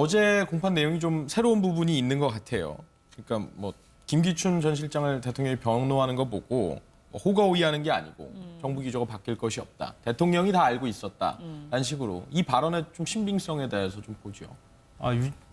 어제 공판 내용이 좀 새로운 부분이 있는 것 같아요. 그러니까 뭐 김기춘 전 실장을 대통령이 변호하는 거 보고 뭐 호가호위하는 게 아니고 정부 기조가 바뀔 것이 없다. 대통령이 다 알고 있었다라는 식으로 이 발언의 좀 신빙성에 대해서 좀 보죠.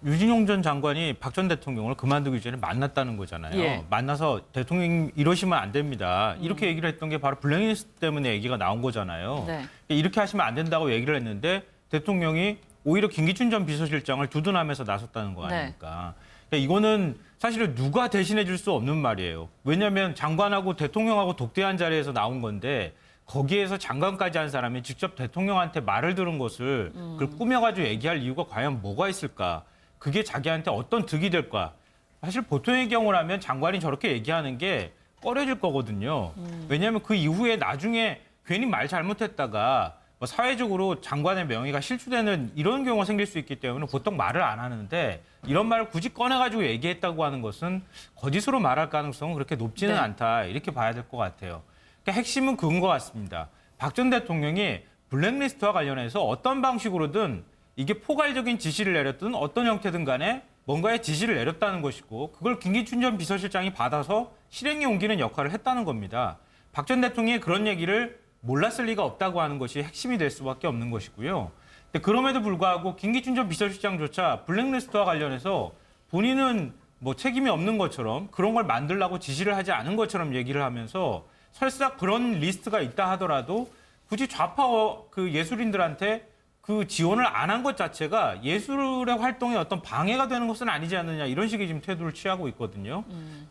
유진용 전 장관이 박 전 대통령을 그만두기 전에 만났다는 거잖아요. 예. 만나서 대통령 이러시면 안 됩니다. 이렇게 얘기를 했던 게 바로 블랙리스트 때문에 얘기가 나온 거잖아요. 네. 이렇게 하시면 안 된다고 얘기를 했는데 대통령이 오히려 김기춘 전 비서실장을 두둔하면서 나섰다는 거 아닙니까? 그러니까 이거는 사실은 누가 대신해 줄 수 없는 말이에요. 왜냐하면 장관하고 대통령하고 독대한 자리에서 나온 건데 거기에서 장관까지 한 사람이 직접 대통령한테 말을 들은 것을 그걸 꾸며가지고 얘기할 이유가 과연 뭐가 있을까? 그게 자기한테 어떤 득이 될까? 사실 보통의 경우라면 장관이 저렇게 얘기하는 게 꺼려질 거거든요. 왜냐하면 그 이후에 나중에 괜히 말 잘못했다가 뭐 사회적으로 장관의 명예가 실추되는 이런 경우가 생길 수 있기 때문에 보통 말을 안 하는데 이런 말을 굳이 꺼내가지고 얘기했다고 하는 것은 거짓으로 말할 가능성은 그렇게 높지는 네. 않다. 이렇게 봐야 될 것 같아요. 그러니까 핵심은 그건 것 같습니다. 박 전 대통령이 블랙리스트와 관련해서 어떤 방식으로든 이게 포괄적인 지시를 내렸든 어떤 형태든 간에 뭔가의 지시를 내렸다는 것이고 그걸 김기춘 전 비서실장이 받아서 실행에 옮기는 역할을 했다는 겁니다. 박 전 대통령이 그런 얘기를 몰랐을 리가 없다고 하는 것이 핵심이 될 수밖에 없는 것이고요. 근데 그럼에도 불구하고 김기춘 전 비서실장조차 블랙리스트와 관련해서 본인은 뭐 책임이 없는 것처럼 그런 걸 만들라고 지시를 하지 않은 것처럼 얘기를 하면서 설사 그런 리스트가 있다 하더라도 굳이 좌파 그 예술인들한테 그 지원을 안 한 것 자체가 예술의 활동에 어떤 방해가 되는 것은 아니지 않느냐 이런 식의 지금 태도를 취하고 있거든요.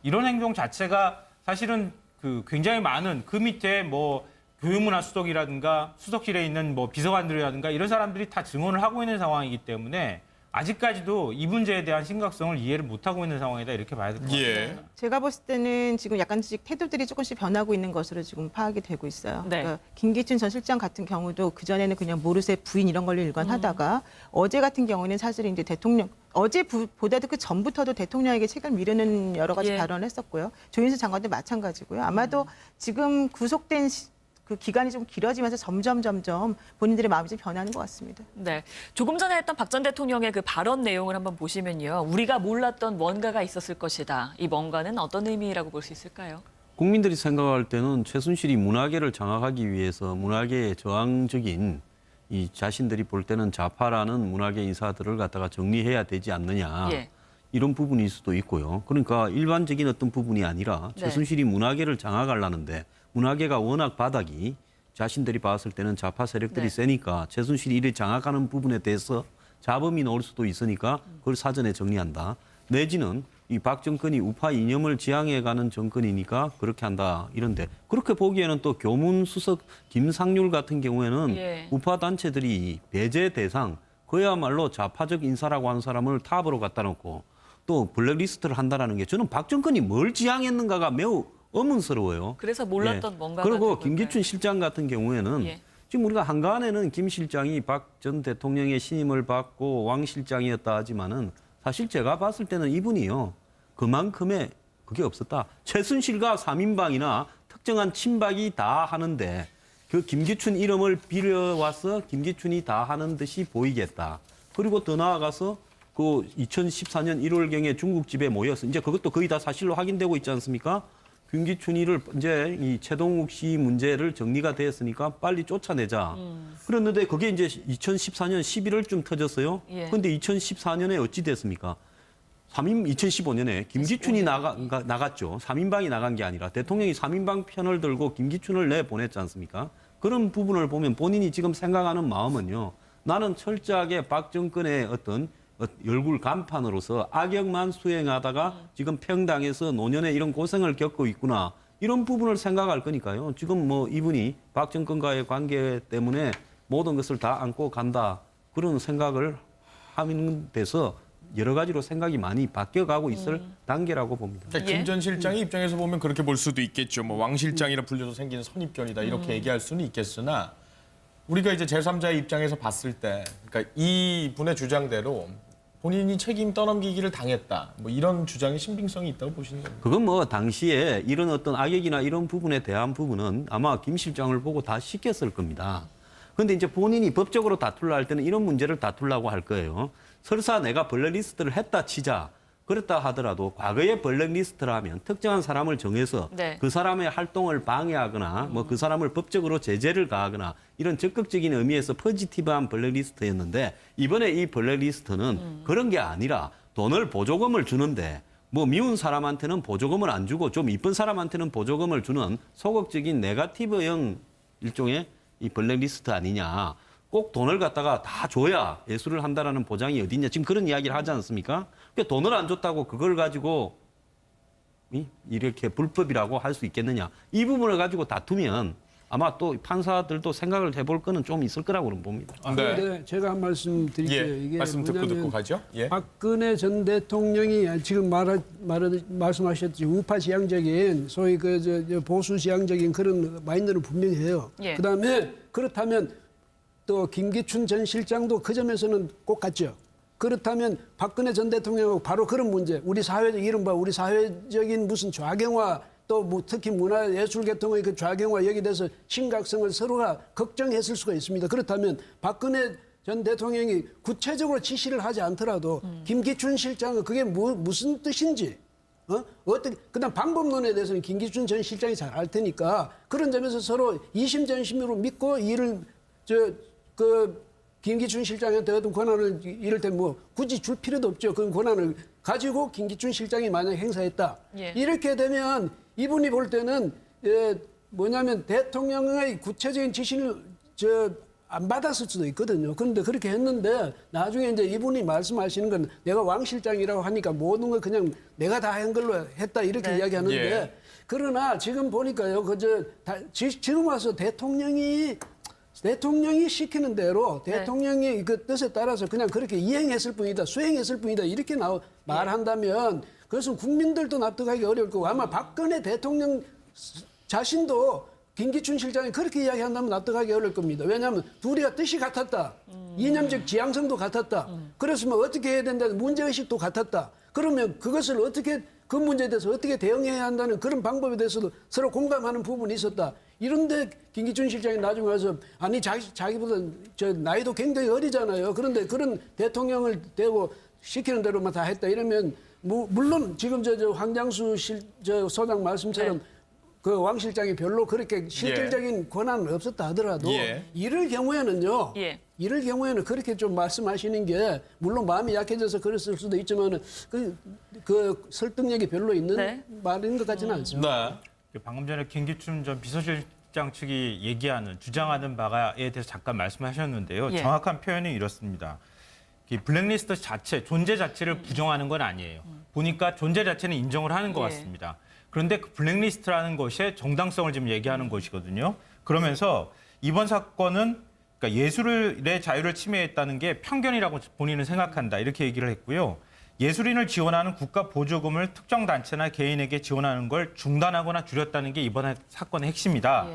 이런 행동 자체가 사실은 그 굉장히 많은 그 밑에 뭐 교육문화 수석이라든가 수석실에 있는 뭐 비서관들이라든가 이런 사람들이 다 증언을 하고 있는 상황이기 때문에 아직까지도 이 문제에 대한 심각성을 이해를 못하고 있는 상황이다 이렇게 봐야 될 것 같아요. 제가 봤을 때는 지금 약간씩 태도들이 조금씩 변하고 있는 것으로 지금 파악이 되고 있어요. 네. 그러니까 김기춘 전 실장 같은 경우도 그전에는 그냥 모르쇠 부인 이런 걸로 일관하다가 어제 같은 경우는 사실 이제 대통령 어제보다도 그 전부터도 대통령에게 책을 미루는 여러 가지 예. 발언을 했었고요. 조인수 장관도 마찬가지고요. 아마도 지금 구속된 그 기간이 좀 길어지면서 점점 본인들의 마음이 좀 변하는 것 같습니다. 네. 조금 전에 했던 박 전 대통령의 그 발언 내용을 한번 보시면요. 우리가 몰랐던 뭔가가 있었을 것이다. 이 뭔가는 어떤 의미라고 볼 수 있을까요? 국민들이 생각할 때는 최순실이 문화계를 장악하기 위해서 문화계에 저항적인 이 자신들이 볼 때는 좌파라는 문화계 인사들을 갖다가 정리해야 되지 않느냐. 예. 이런 부분일 수도 있고요. 그러니까 일반적인 어떤 부분이 아니라 네. 최순실이 문화계를 장악하려는데 문화계가 워낙 바닥이 자신들이 봤을 때는 좌파 세력들이 네. 세니까 최순실이 이를 장악하는 부분에 대해서 잡음이 나올 수도 있으니까 그걸 사전에 정리한다. 내지는 이 박 정권이 우파 이념을 지향해가는 정권이니까 그렇게 한다. 이런데 그렇게 보기에는 또 교문수석 김상률 같은 경우에는 예. 우파 단체들이 배제 대상 그야말로 좌파적 인사라고 하는 사람을 탑으로 갖다 놓고 또 블랙리스트를 한다는 게 저는 박 정권이 뭘 지향했는가가 매우 의문스러워요. 그래서 몰랐던 예. 뭔가가 그리고 그걸까요? 김기춘 실장 같은 경우에는 예. 지금 우리가 한간에는 김 실장이 박 전 대통령의 신임을 받고 왕 실장이었다 하지만은 사실 제가 봤을 때는 이분이요. 그만큼의 그게 없었다. 최순실과 3인방이나 특정한 친박이 다 하는데 그 김기춘 이름을 빌어와서 김기춘이 다 하는 듯이 보이겠다. 그리고 더 나아가서 그 2014년 1월경에 중국집에 모여서 이제 그것도 거의 다 사실로 확인되고 있지 않습니까? 김기춘이를 이제 이 최동욱 씨 문제를 정리가 되었으니까 빨리 쫓아내자. 그랬는데 그게 이제 2014년 11월쯤 터졌어요. 예. 그런데 2014년에 어찌 됐습니까? 2015년에 김기춘이 나갔죠. 3인방이 나간 게 아니라 대통령이 3인방 편을 들고 김기춘을 내보냈지 않습니까? 그런 부분을 보면 본인이 지금 생각하는 마음은요. 나는 철저하게 박 정권의 어떤 얼굴 간판으로서 악역만 수행하다가 지금 평당에서 노년에 이런 고생을 겪고 있구나. 이런 부분을 생각할 거니까요. 지금 뭐 이분이 박 정권과의 관계 때문에 모든 것을 다 안고 간다. 그런 생각을 하는 데서 여러 가지로 생각이 많이 바뀌어가고 있을 단계라고 봅니다. 그러니까 예. 김 전 실장의 입장에서 보면 그렇게 볼 수도 있겠죠. 뭐 왕 실장이라 불려서 생기는 선입견이다 이렇게 얘기할 수는 있겠으나 우리가 이제 제3자의 입장에서 봤을 때, 그러니까 이 분의 주장대로 본인이 책임 떠넘기기를 당했다. 뭐 이런 주장의 신빙성이 있다고 보시는 겁니까? 그건 뭐 당시에 이런 어떤 악역이나 이런 부분에 대한 부분은 아마 김 실장을 보고 다 시켰을 겁니다. 그런데 이제 본인이 법적으로 다툴라 할 때는 이런 문제를 다투려고 할 거예요. 설사 내가 블랙리스트를 했다 치자. 그랬다 하더라도 과거의 블랙리스트라면 특정한 사람을 정해서 네. 그 사람의 활동을 방해하거나 뭐 그 사람을 법적으로 제재를 가하거나 이런 적극적인 의미에서 포지티브한 블랙리스트였는데 이번에 이 블랙리스트는 그런 게 아니라 돈을 보조금을 주는데 뭐 미운 사람한테는 보조금을 안 주고 좀 이쁜 사람한테는 보조금을 주는 소극적인 네거티브형 일종의 이 블랙리스트 아니냐. 꼭 돈을 갖다가 다 줘야 예술을 한다라는 보장이 어딨냐. 지금 그런 이야기를 하지 않습니까? 그러니까 돈을 안 줬다고 그걸 가지고 이렇게 불법이라고 할 수 있겠느냐. 이 부분을 가지고 다투면 아마 또 판사들도 생각을 해볼 거는 좀 있을 거라고 봅니다. 그런데 제가 한 말씀 드릴게요. 예, 이게 말씀 듣고 뭐냐면 가죠. 예. 박근혜 전 대통령이 지금 말씀하셨듯이 우파 지향적인 소위 저 보수 지향적인 그런 마인드는 분명히 해요. 예. 그다음에 그렇다면 또 김기춘 전 실장도 그 점에서는 꼭 같죠. 그렇다면 박근혜 전 대통령하고 바로 그런 문제, 우리 사회적 이른바 우리 사회적인 무슨 좌경화 또 뭐 특히 문화예술계통의 그 좌경화 여기에 대해서 심각성을 서로가 걱정했을 수가 있습니다. 그렇다면 박근혜 전 대통령이 구체적으로 지시를 하지 않더라도 김기춘 실장은 그게 무슨 뜻인지 어떻게 그다음 방법론에 대해서는 김기춘 전 실장이 잘 알 테니까 그런 점에서 서로 이심전심으로 믿고 일을 김기춘 실장한테 어떤 권한을 이를테면 뭐 굳이 줄 필요도 없죠. 그 권한을 가지고 김기춘 실장이 만약 행사했다. 예. 이렇게 되면 이분이 볼 때는 뭐냐면 대통령의 구체적인 지시를 안 받았을 수도 있거든요. 그런데 그렇게 했는데 나중에 이제 이분이 말씀하시는 건 내가 왕 실장이라고 하니까 모든 걸 그냥 내가 다 한 걸로 했다 이렇게 네. 이야기하는데 예. 그러나 지금 보니까요. 지금 와서 대통령이 시키는 대로 대통령이 그 뜻에 따라서 그냥 그렇게 이행했을 뿐이다, 수행했을 뿐이다 이렇게 말한다면 그것은 국민들도 납득하기 어려울 거고 아마 박근혜 대통령 자신도 김기춘 실장이 그렇게 이야기한다면 납득하기 어려울 겁니다. 왜냐하면 둘이가 뜻이 같았다, 이념적 지향성도 같았다. 그랬으면 어떻게 해야 된다는 문제의식도 같았다. 그러면 그것을 어떻게 그 문제에 대해서 어떻게 대응해야 한다는 그런 방법에 대해서도 서로 공감하는 부분이 있었다. 이런데 김기춘 실장이 나중에 와서 아니 자기보다 나이도 굉장히 어리잖아요. 그런데 그런 대통령을 대고 시키는 대로만 다 했다 이러면 물론 지금 황장수 소장 말씀처럼 그 왕 실장이 별로 그렇게 실질적인 권한은 없었다 하더라도 이럴 경우에는요. 이럴 경우에는 그렇게 좀 말씀하시는 게 물론 마음이 약해져서 그랬을 수도 있지만은 그 설득력이 별로 있는 말인 것 같지는 않습니다. 네. 방금 전에 김기춘 전 비서실장 측이 주장하는 바에 대해서 잠깐 말씀하셨는데요. 예. 정확한 표현은 이렇습니다. 이 블랙리스트 존재 자체를 부정하는 건 아니에요. 보니까 존재 자체는 인정을 하는 것 같습니다. 그런데 그 블랙리스트라는 것의 정당성을 지금 얘기하는 것이거든요. 그러면서 이번 사건은 그러니까 예술의 자유를 침해했다는 게 편견이라고 본인은 생각한다. 이렇게 얘기를 했고요. 예술인을 지원하는 국가 보조금을 특정 단체나 개인에게 지원하는 걸 중단하거나 줄였다는 게 이번 사건의 핵심이다.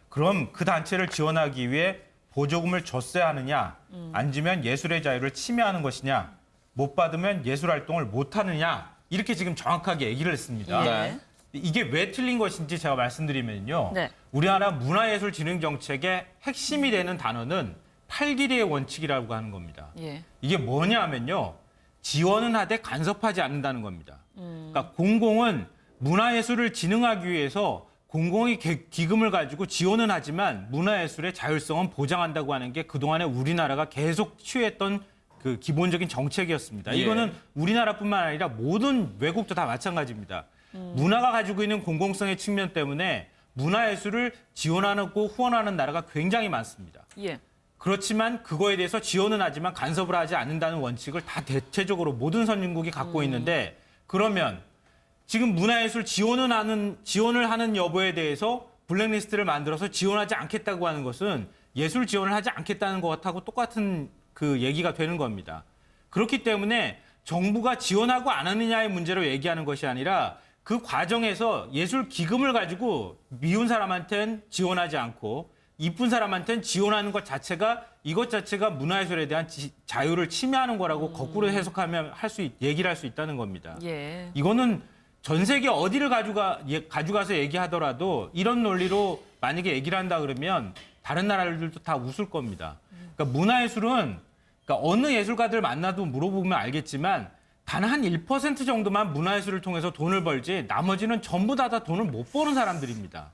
그럼 그 단체를 지원하기 위해 보조금을 줬어야 하느냐, 안 주면 예술의 자유를 침해하는 것이냐, 못 받으면 예술 활동을 못 하느냐, 이렇게 지금 정확하게 얘기를 했습니다. 이게 왜 틀린 것인지 제가 말씀드리면요. 우리나라 문화예술진흥정책의 핵심이 되는 단어는 8길이의 원칙이라고 하는 겁니다. 이게 뭐냐면요. 지원은 하되 간섭하지 않는다는 겁니다. 그러니까 공공은 문화예술을 진흥하기 위해서 공공의 기금을 가지고 지원은 하지만 문화예술의 자율성은 보장한다고 하는 게 그동안에 우리나라가 계속 취했던 그 기본적인 정책이었습니다. 이거는 우리나라뿐만 아니라 모든 외국도 다 마찬가지입니다. 문화가 가지고 있는 공공성의 측면 때문에 문화예술을 지원하고 후원하는 나라가 굉장히 많습니다. 그렇지만 그거에 대해서 지원은 하지만 간섭을 하지 않는다는 원칙을 다 대체적으로 모든 선진국이 갖고 있는데 그러면 지금 문화예술 지원을 하는 여부에 대해서 블랙리스트를 만들어서 지원하지 않겠다고 하는 것은 예술 지원을 하지 않겠다는 것하고 똑같은 그 얘기가 되는 겁니다. 그렇기 때문에 정부가 지원하고 안 하느냐의 문제로 얘기하는 것이 아니라 그 과정에서 예술 기금을 가지고 미운 사람한테는 지원하지 않고 이쁜 사람한테는 지원하는 것 자체가 이것 자체가 문화예술에 대한 자유를 침해하는 거라고 거꾸로 해석하면 얘기를 할 수 있다는 겁니다. 이거는 전 세계 어디를 가져가서 얘기하더라도 이런 논리로 만약에 얘기를 한다 그러면 다른 나라들도 다 웃을 겁니다. 그러니까 문화예술은 그러니까 어느 예술가들 만나도 물어보면 알겠지만 단 한 1% 정도만 문화예술을 통해서 돈을 벌지 나머지는 전부 다 돈을 못 버는 사람들입니다.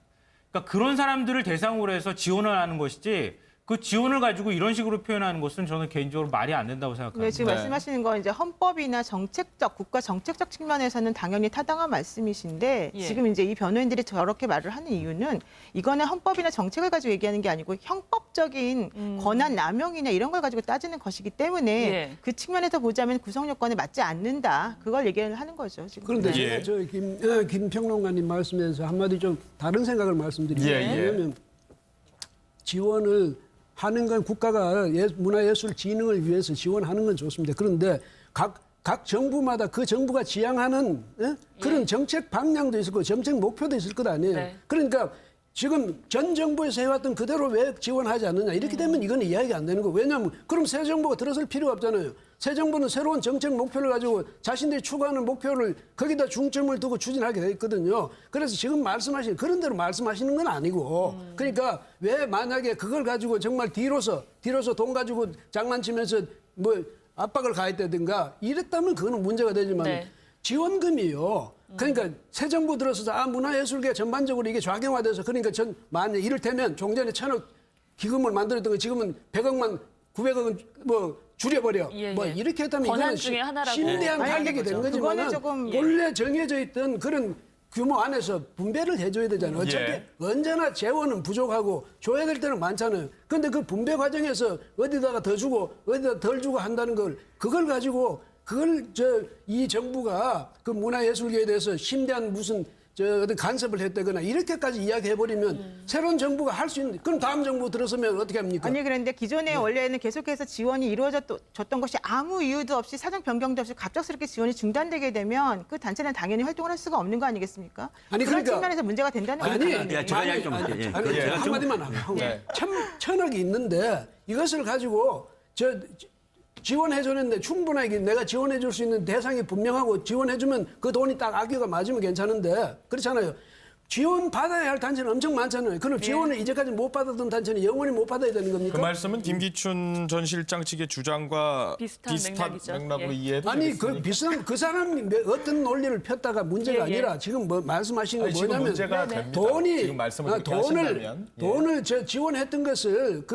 그러니까 그런 사람들을 대상으로 해서 지원을 하는 것이지 그 지원을 가지고 이런 식으로 표현하는 것은 저는 개인적으로 말이 안 된다고 생각합니다. 네, 지금 네. 말씀하시는 건 이제 헌법이나 정책적, 국가 정책적 측면에서는 당연히 타당한 말씀이신데 예. 지금 이제 이 변호인들이 저렇게 말을 하는 이유는 이거는 헌법이나 정책을 가지고 얘기하는 게 아니고 형법적인 권한 남용이나 이런 걸 가지고 따지는 것이기 때문에 예. 그 측면에서 보자면 구성 요건에 맞지 않는다. 그걸 얘기를 하는 거죠. 지금. 그런데 예. 제가 김평론가님 말씀에서 한마디 좀 다른 생각을 말씀드리면 예, 예. 왜냐하면 지원을 하는 건 국가가 문화예술 진흥을 위해서 지원하는 건 좋습니다. 그런데 각 정부마다 그 정부가 지향하는 그런 정책 방향도 있을 거고 정책 목표도 있을 것 아니에요. 네. 그러니까 지금 전 정부에서 해왔던 그대로 왜 지원하지 않느냐 이렇게 되면 이건 이야기가 안 되는 거고 왜냐하면 그럼 새 정부가 들어설 필요가 없잖아요. 새 정부는 새로운 정책 목표를 가지고 자신들이 추구하는 목표를 거기다 중점을 두고 추진하게 돼 있거든요. 그래서 지금 말씀하신 그런 대로 말씀하시는 건 아니고 그러니까 왜 만약에 그걸 가지고 정말 뒤로서 돈 가지고 장난치면서 뭐 압박을 가했다든가 이랬다면 그거는 문제가 되지만 네. 지원금이요. 그러니까 새 정부 들어서 문화예술계 전반적으로 이게 좌경화돼서 그러니까 만약 이를테면 종전에 1,000억 기금을 만들었던 거 지금은 100억만 900억은 뭐 줄여버려. 예, 뭐 예. 이렇게 했다면 권한 이거는 중에 하나라고 심대한 봐야 가격이 된 되겠죠. 거지만 그거는 조금, 원래 정해져 있던 그런 규모 안에서 분배를 해줘야 되잖아요. 어차피 예. 언제나 재원은 부족하고 줘야 될 때는 많잖아요. 그런데 그 분배 과정에서 어디다가 더 주고 어디다 덜 주고 한다는 그걸 가지고 그걸 이 정부가 그 문화예술계에 대해서 심대한 무슨 어떤 간섭을 했다거나 이렇게까지 이야기해버리면 새로운 정부가 할 수 있는 그럼 다음 정부 들어서면 어떻게 합니까? 아니 그런데 기존에 원래는 계속해서 지원이 이루어졌던 것이 아무 이유도 없이 사정 변경도 없이 갑작스럽게 지원이 중단되게 되면 그 단체는 당연히 활동을 할 수가 없는 거 아니겠습니까? 아니, 그런 그러니까- 측면에서 문제가 된다는 아니, 거죠. 예, 제가 이야기 좀 할게요. 예. 아니, 제가 좀- 한마디만 하면 네. 천억이 있는데 이것을 가지고 지원해줬는데 충분하게 내가 지원해줄 수 있는 대상이 분명하고 지원해주면 그 돈이 딱 악유가 맞으면 괜찮은데 그렇잖아요. 지원 받아야 할 단체는 엄청 많잖아요. 그럼 지원을 이제까지 못 받았던 단체는 영원히 못 받아야 되는 겁니까? 그 말씀은 김기춘 전 실장 측의 주장과 비슷한 맥락이죠. 맥락으로 예. 이해해도 아니 그 되겠습니까? 비싼 그 사람이 어떤 논리를 폈다가 문제가 예, 예. 아니라 지금 뭐 말씀하시는 아니, 거 지금 뭐냐면 문제가 됩니다. 돈이 지금 말씀을 그렇게 하신다면. 예. 돈을 지원했던 것을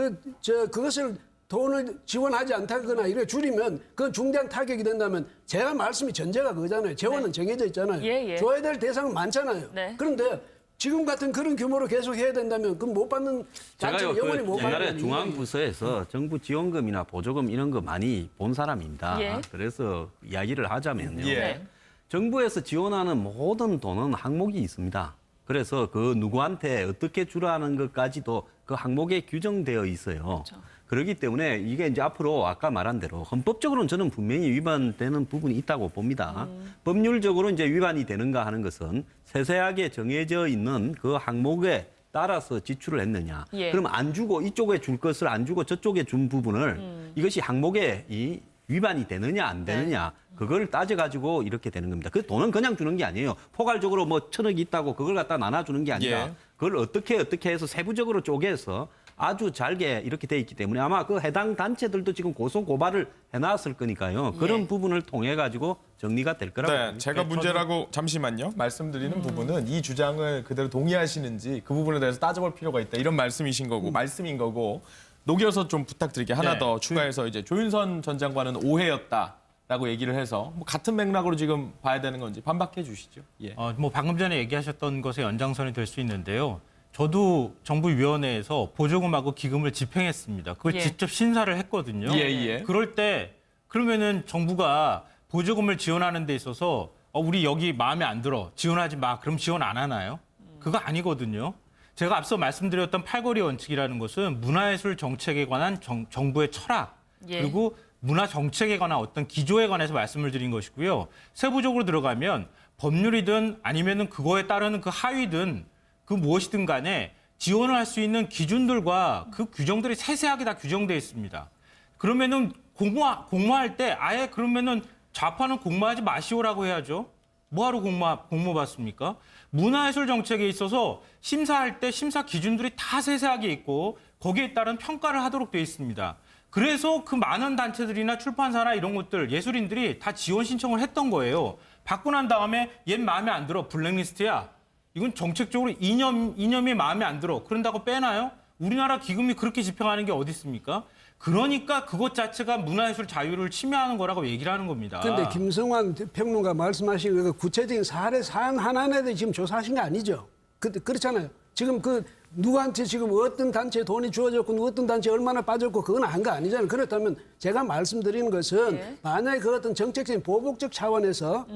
그것을 돈을 지원하지 않다거나 이렇게 줄이면 그건 중대한 타격이 된다면 제가 말씀이 전제가 그거잖아요. 재원은 정해져 있잖아요. 예, 예. 줘야 될 대상은 많잖아요. 네. 그런데 지금 같은 그런 규모로 계속 해야 된다면 그럼 못 받는 단체는 제가요, 영원히 못 받는 옛날에 거예요. 중앙부서에서 정부 지원금이나 보조금 이런 거 많이 본 사람입니다. 예. 그래서 이야기를 하자면요. 예. 네. 정부에서 지원하는 모든 돈은 항목이 있습니다. 그래서 그 누구한테 어떻게 주라는 것까지도 그 항목에 규정되어 있어요. 그렇기 때문에 이게 이제 앞으로 아까 말한 대로 헌법적으로는 저는 분명히 위반되는 부분이 있다고 봅니다. 법률적으로 이제 위반이 되는가 하는 것은 세세하게 정해져 있는 그 항목에 따라서 지출을 했느냐. 예. 그럼 안 주고 이쪽에 줄 것을 안 주고 저쪽에 준 부분을 이것이 항목에 이 위반이 되느냐 안 되느냐 그걸 따져가지고 이렇게 되는 겁니다. 그 돈은 그냥 주는 게 아니에요. 포괄적으로 뭐 1,000억이 있다고 그걸 갖다 나눠주는 게 아니라 예. 그걸 어떻게 해서 세부적으로 쪼개서 아주 잘게 이렇게 돼 있기 때문에 아마 그 해당 단체들도 지금 고소 고발을 해놨을 거니까요. 그런 예. 부분을 통해 가지고 정리가 될 거라고 네, 봅니다. 제가 문제라고 잠시만요. 말씀드리는 부분은 이 주장을 그대로 동의하시는지 그 부분에 대해서 따져볼 필요가 있다. 이런 말씀이신 거고 말씀인 거고 녹여서 좀 부탁드릴게요. 하나 네. 더 추가해서 이제 조윤선 전 장관은 오해였다라고 얘기를 해서 뭐 같은 맥락으로 지금 봐야 되는 건지 반박해 주시죠. 예. 뭐 방금 전에 얘기하셨던 것의 연장선이 될 수 있는데요. 저도 정부위원회에서 보조금하고 기금을 집행했습니다. 그걸 예. 직접 심사를 했거든요. 예, 예. 그럴 때 그러면은 정부가 보조금을 지원하는 데 있어서 우리 여기 마음에 안 들어 지원하지 마. 그럼 지원 안 하나요? 그거 아니거든요. 제가 앞서 말씀드렸던 팔거리 원칙이라는 것은 문화예술 정책에 관한 정부의 철학 예. 그리고 문화 정책에 관한 어떤 기조에 관해서 말씀을 드린 것이고요. 세부적으로 들어가면 법률이든 아니면은 그거에 따르는 그 하위든 그 무엇이든 간에 지원을 할 수 있는 기준들과 그 규정들이 세세하게 다 규정되어 있습니다. 그러면은 공모할 때 아예 그러면은 좌파는 공모하지 마시오라고 해야죠. 뭐하러 공모 받습니까? 문화예술 정책에 있어서 심사할 때 심사 기준들이 다 세세하게 있고 거기에 따른 평가를 하도록 되어 있습니다. 그래서 그 많은 단체들이나 출판사나 이런 것들 예술인들이 다 지원 신청을 했던 거예요. 받고 난 다음에 얘 마음에 안 들어 블랙리스트야. 이건 정책적으로 이념이 마음에 안 들어. 그런다고 빼나요? 우리나라 기금이 그렇게 집행하는 게 어디 있습니까? 그러니까 그것 자체가 문화예술 자유를 침해하는 거라고 얘기를 하는 겁니다. 그런데 김성환 평론가 말씀하신 그 구체적인 사안 하나에 대해 지금 조사하신 거 아니죠? 그렇잖아요. 지금 그 누구한테 지금 어떤 단체에 돈이 주어졌고 어떤 단체에 얼마나 빠졌고 그건 한 거 아니잖아요. 그렇다면 제가 말씀드리는 것은 예. 만약에 그 어떤 정책적인 보복적 차원에서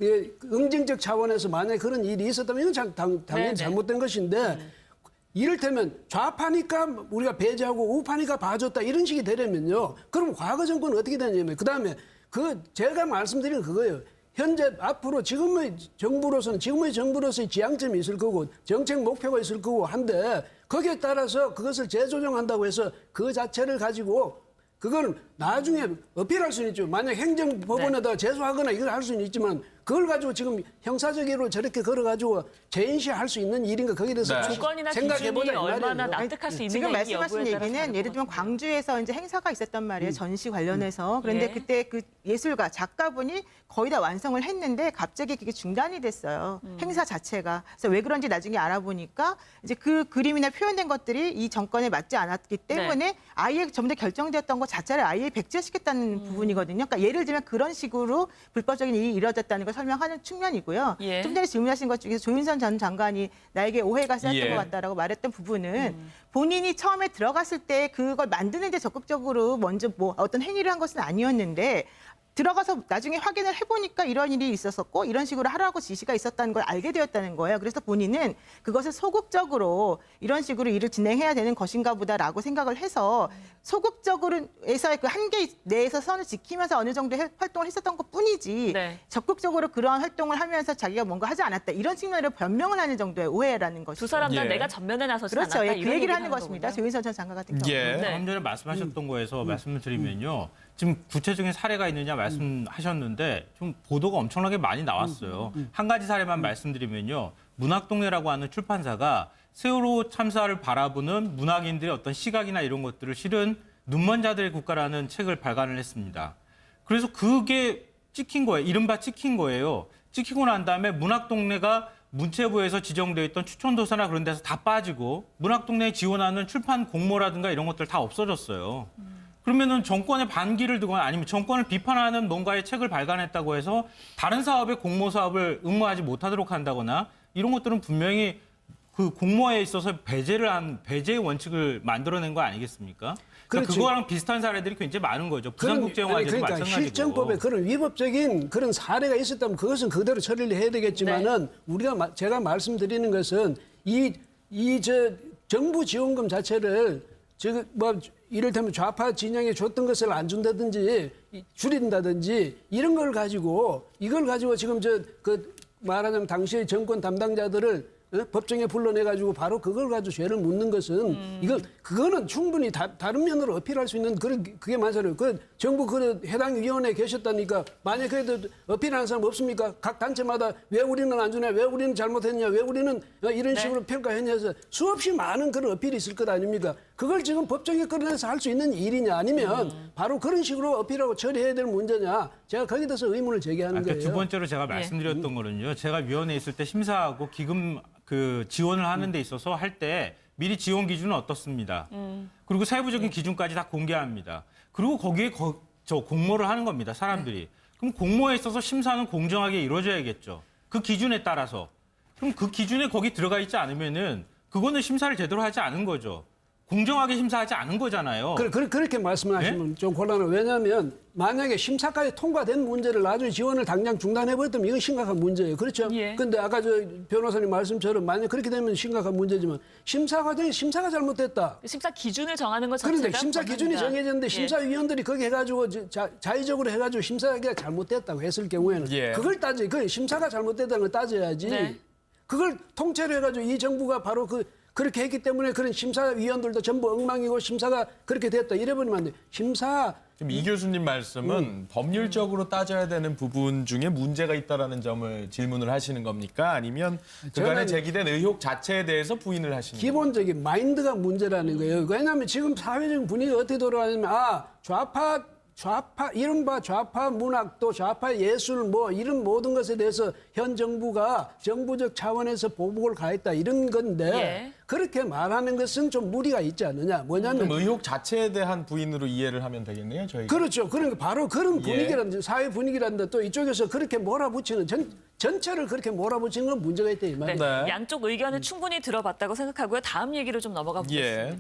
예, 응징적 차원에서 만약에 그런 일이 있었다면 이건 당연히 네네. 잘못된 것인데 이를테면 좌파니까 우리가 배제하고 우파니까 봐줬다 이런 식이 되려면요. 그럼 과거 정권은 어떻게 되냐면 그다음에 제가 말씀드리는 그거예요. 현재 앞으로 지금의 정부로서의 지향점이 있을 거고 정책 목표가 있을 거고 한데 거기에 따라서 그것을 재조정한다고 해서 그 자체를 가지고 그걸 나중에 어필할 수는 있죠. 만약 행정법원에다 제소하거나 이걸 할 수는 있지만 그걸 가지고 지금 형사적으로 저렇게 걸어가지고 재인시할 수 있는 일인가 거기에 대해서 네. 조건이나 생각해보자 기준이 이 얼마나 말이에요. 납득할 수 있느냐 지금 이 말씀하신 여부에 따라서 얘기는 다른 예를 들면 거죠. 광주에서 이제 행사가 있었단 말이에요. 전시 관련해서. 그런데 예. 그때 그 예술가, 작가분이 거의 다 완성을 했는데 갑자기 그게 중단이 됐어요. 행사 자체가. 그래서 왜 그런지 나중에 알아보니까 이제 그 그림이나 표현된 것들이 이 정권에 맞지 않았기 때문에 아예 전부 다 결정되었던 것 자체를 아예 백지화시켰다는 부분이거든요. 그러니까 예를 들면 그런 식으로 불법적인 일이 이루어졌다는 걸 설명하는 측면이고요. 예. 좀 전에 질문하신 것 중에서 조윤선 전 장관이 나에게 오해가 쌓였던 예. 것 같다라고 말했던 부분은 본인이 처음에 들어갔을 때 그걸 만드는 데 적극적으로 먼저 뭐 어떤 행위를 한 것은 아니었는데 들어가서 나중에 확인을 해보니까 이런 일이 있었었고 이런 식으로 하라고 지시가 있었다는 걸 알게 되었다는 거예요. 그래서 본인은 그것을 소극적으로 이런 식으로 일을 진행해야 되는 것인가 보다라고 생각을 해서 소극적으로 해서의 그 한계 내에서 선을 지키면서 어느 정도 활동을 했었던 것뿐이지 네. 적극적으로 그러한 활동을 하면서 자기가 뭔가 하지 않았다. 이런 측면으로 변명을 하는 정도의 오해라는 것이죠. 두 사람 다 예. 내가 전면에 나서지 그렇죠. 않았다. 예, 그 이런 얘기를 하는 하는 것입니다. 거군요. 조윤선 전 장관 같은 경우는. 예. 네. 방금 전에 말씀하셨던 거에서 말씀을 드리면요. 지금 구체적인 사례가 있느냐 말씀하셨는데 좀 보도가 엄청나게 많이 나왔어요. 한 가지 사례만 말씀드리면요. 문학동네라고 하는 출판사가 세월호 참사를 바라보는 문학인들의 어떤 시각이나 이런 것들을 실은 눈먼 자들의 국가라는 책을 발간을 했습니다. 그래서 그게 찍힌 거예요. 이른바 찍힌 거예요. 찍히고 난 다음에 문학동네가 문체부에서 지정되어 있던 추천도서나 그런 데서 다 빠지고 문학동네에 지원하는 출판 공모라든가 이런 것들 다 없어졌어요. 그러면은 정권의 반기를 두거나 아니면 정권을 비판하는 뭔가의 책을 발간했다고 해서 다른 사업에 공모 사업을 응모하지 못하도록 한다거나 이런 것들은 분명히 그 공모에 있어서 배제의 원칙을 만들어낸 거 아니겠습니까? 그러니까 그렇죠. 그거랑 비슷한 사례들이 굉장히 많은 거죠. 부산국제영화제도 그러니까 마찬가지고. 실정법에 그런 위법적인 그런 사례가 있었다면 그것은 그대로 처리를 해야 되겠지만은 제가 말씀드리는 것은 저 정부 지원금 자체를 지금 뭐 이를테면 좌파 진영에 줬던 것을 안 준다든지 줄인다든지 이런 걸 가지고 이걸 가지고 지금 그 말하자면 당시의 정권 담당자들을 법정에 불러내가지고 바로 그걸 가지고 죄를 묻는 것은 그거는 충분히 다른 면으로 어필할 수 있는 그게 많잖아요. 그 정부 그 해당 위원회에 계셨다니까 만약 그래도 어필하는 사람 없습니까? 각 단체마다 왜 우리는 안 주냐, 왜 우리는 잘못했냐, 왜 우리는 이런 식으로 평가했냐 해서 수없이 많은 그런 어필이 있을 것 아닙니까? 그걸 지금 법정에 끌어내서 할 수 있는 일이냐 아니면 바로 그런 식으로 어필하고 처리해야 될 문제냐 제가 거기에 대해서 의문을 제기하는 거예요. 두 번째로 제가 말씀드렸던 거는요. 제가 위원회에 있을 때 심사하고 기금 그 지원을 하는 데 있어서 할 때 미리 지원 기준은 어떻습니다. 그리고 세부적인 기준까지 다 공개합니다. 그리고 거기에 저 공모를 하는 겁니다. 사람들이. 그럼 공모에 있어서 심사는 공정하게 이루어져야겠죠. 그 기준에 따라서. 그럼 그 기준에 거기 들어가 있지 않으면은 그거는 심사를 제대로 하지 않은 거죠. 공정하게 심사하지 않은 거잖아요. 그렇게 말씀하시면 좀 곤란해요. 왜냐하면 만약에 심사까지 통과된 문제를 나중에 지원을 당장 중단해버렸다면 이건 심각한 문제예요. 그렇죠? 예. 근데 아까 저 변호사님 말씀처럼 만약 그렇게 되면 심각한 문제지만 심사 과정에 심사가 잘못됐다. 심사 기준을 정하는 것 자체가 그런데 심사 기준이 권한이다. 정해졌는데 예. 심사위원들이 거기 해가지고 자의적으로 해가지고 심사가 잘못됐다고 했을 경우에는 예. 그걸 그 심사가 잘못됐다는 걸 따져야지. 네. 그걸 통째로 해가지고 이 정부가 바로 그렇게 했기 때문에 그런 심사위원들도 전부 엉망이고 심사가 그렇게 됐다. 이래버리면 안 돼. 심사 그럼 이 교수님 말씀은 법률적으로 따져야 되는 부분 중에 문제가 있다라는 점을 질문을 하시는 겁니까? 아니면 그간에 저는 제기된 의혹 자체에 대해서 부인을 하시는 겁니까? 기본적인 마인드가 문제라는 거예요. 왜냐하면 지금 사회적 분위기가 어떻게 돌아가냐면 이른바 좌파 문학도 좌파 예술 뭐 이런 모든 것에 대해서 현 정부가 정부적 차원에서 보복을 가했다 이런 건데 예. 그렇게 말하는 것은 좀 무리가 있지 않느냐. 뭐냐면 그럼 의혹 자체에 대한 부인으로 이해를 하면 되겠네요, 저희가. 그렇죠. 그러니까 바로 그런 예. 분위기라든지 사회 분위기라든지 또 이쪽에서 그렇게 몰아붙이는 전체를 그렇게 몰아붙이는 건 문제가 있다 이 네. 말이에요. 네. 양쪽 의견을 충분히 들어봤다고 생각하고요. 다음 얘기로 좀 넘어가 보겠습니다.